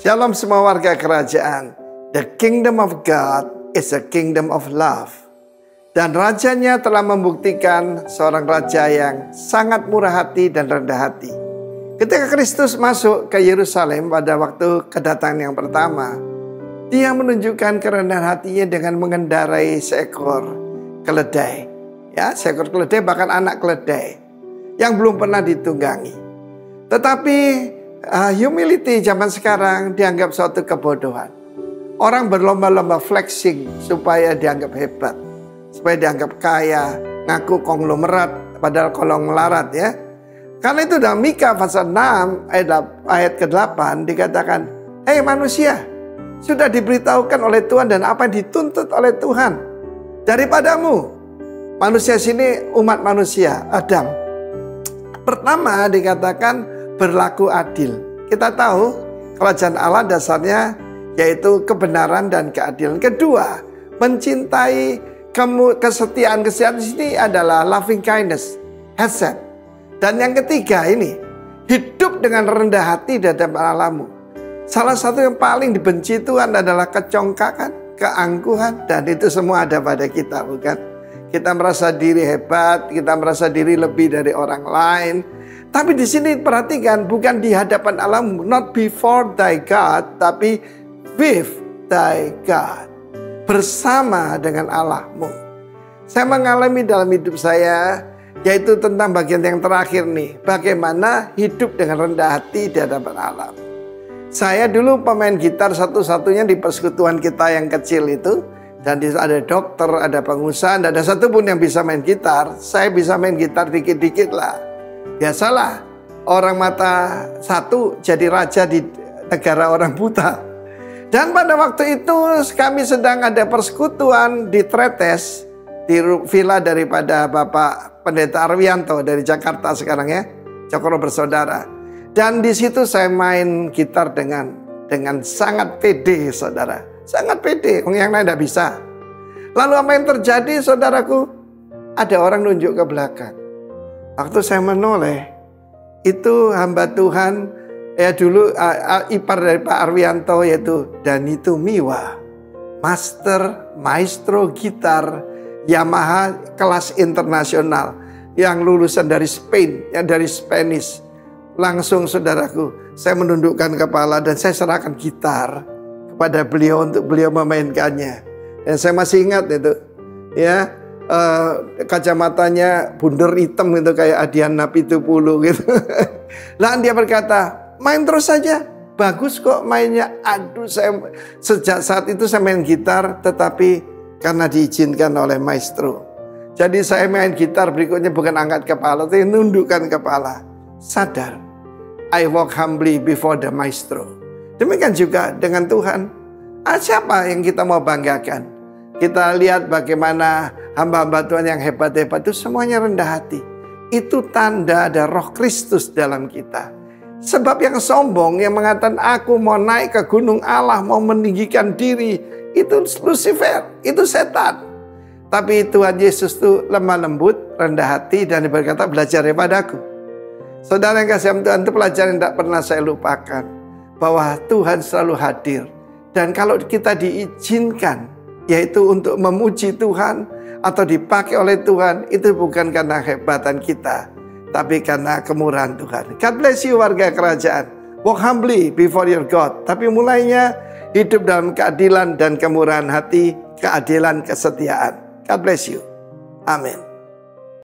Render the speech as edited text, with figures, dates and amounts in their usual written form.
Shalom semua warga kerajaan. The kingdom of God is a kingdom of love. Dan rajanya telah membuktikan seorang raja yang sangat murah hati dan rendah hati. Ketika Kristus masuk ke Yerusalem pada waktu kedatangan yang pertama, dia menunjukkan kerendahan hatinya dengan mengendarai seekor keledai. Ya, seekor keledai, bahkan anak keledai yang belum pernah ditunggangi. Tetapi humility zaman sekarang dianggap suatu kebodohan. Orang berlomba-lomba flexing supaya dianggap hebat, supaya dianggap kaya, ngaku konglomerat padahal konglomerat ya. Karena itu dalam Mika pasal 6 ayat ke-8 dikatakan, "Hei manusia, sudah diberitahukan oleh Tuhan dan apa yang dituntut oleh Tuhan daripadamu." Manusia sini umat manusia, Adam. Pertama dikatakan berlaku adil. Kita tahu kerajaan Allah dasarnya yaitu kebenaran dan keadilan. Kedua, mencintai kesetiaan. Kesetiaan di sini adalah loving kindness, hesed. Dan yang ketiga ini, hidup dengan rendah hati di hadapan Allahmu. Salah satu yang paling dibenci Tuhan adalah kecongkakan, keangkuhan, dan itu semua ada pada kita, bukan? Kita merasa diri hebat, kita merasa diri lebih dari orang lain. Tapi di sini perhatikan, bukan di hadapan Allahmu, not before thy God, tapi with thy God, bersama dengan Allahmu. Saya mengalami dalam hidup saya, yaitu tentang bagian yang terakhir nih, bagaimana hidup dengan rendah hati di hadapan Allah. Saya dulu pemain gitar satu-satunya di persekutuan kita yang kecil itu, dan di ada dokter, ada pengusaha, tidak ada satupun yang bisa main gitar. Saya bisa main gitar dikit-dikit lah. Biasalah, orang mata satu jadi raja di negara orang buta. Dan pada waktu itu kami sedang ada persekutuan di Tretes, di villa daripada Bapak Pendeta Arwianto dari Jakarta sekarang ya, Cokro Bersaudara. Dan di situ saya main gitar dengan sangat pede, saudara. Sangat pede, yang lain tidak bisa. Lalu apa yang terjadi, saudaraku? Ada orang nunjuk ke belakang. Waktu saya menoleh, itu hamba Tuhan, ya dulu ipar dari Pak Arwianto, yaitu Danito Miwa, maestro gitar Yamaha kelas internasional, yang lulusan dari Spain, yang dari Spanish. Langsung saudaraku, saya menundukkan kepala dan saya serahkan gitar kepada beliau untuk beliau memainkannya. Dan saya masih ingat itu, ya. Kacamatanya bundar hitam gitu kayak Adiana Pitupulu gitu. Lalu dia berkata, main terus saja, bagus kok mainnya. Aduh, sejak saat itu saya main gitar, tetapi karena diizinkan oleh maestro. Jadi saya main gitar berikutnya bukan angkat kepala, tapi nundukkan kepala. Sadar, I walk humbly before the maestro. Demikian juga dengan Tuhan. Siapa yang kita mau banggakan? Kita lihat bagaimana hamba-hamba Tuhan yang hebat-hebat itu semuanya rendah hati. Itu tanda ada roh Kristus dalam kita. Sebab yang sombong, yang mengatakan aku mau naik ke gunung Allah, mau meninggikan diri, itu Lucifer, itu setan. Tapi Tuhan Yesus itu lemah lembut, rendah hati, dan berkata belajar daripadaku. Saudara yang kasih Tuhan, itu pelajaran yang tidak pernah saya lupakan. Bahwa Tuhan selalu hadir. Dan kalau kita diizinkan, yaitu untuk memuji Tuhan atau dipakai oleh Tuhan, itu bukan karena kehebatan kita, tapi karena kemurahan Tuhan. God bless you warga kerajaan. Walk humbly before your God. Tapi mulainya hidup dalam keadilan dan kemurahan hati, keadilan, kesetiaan. God bless you. Amin.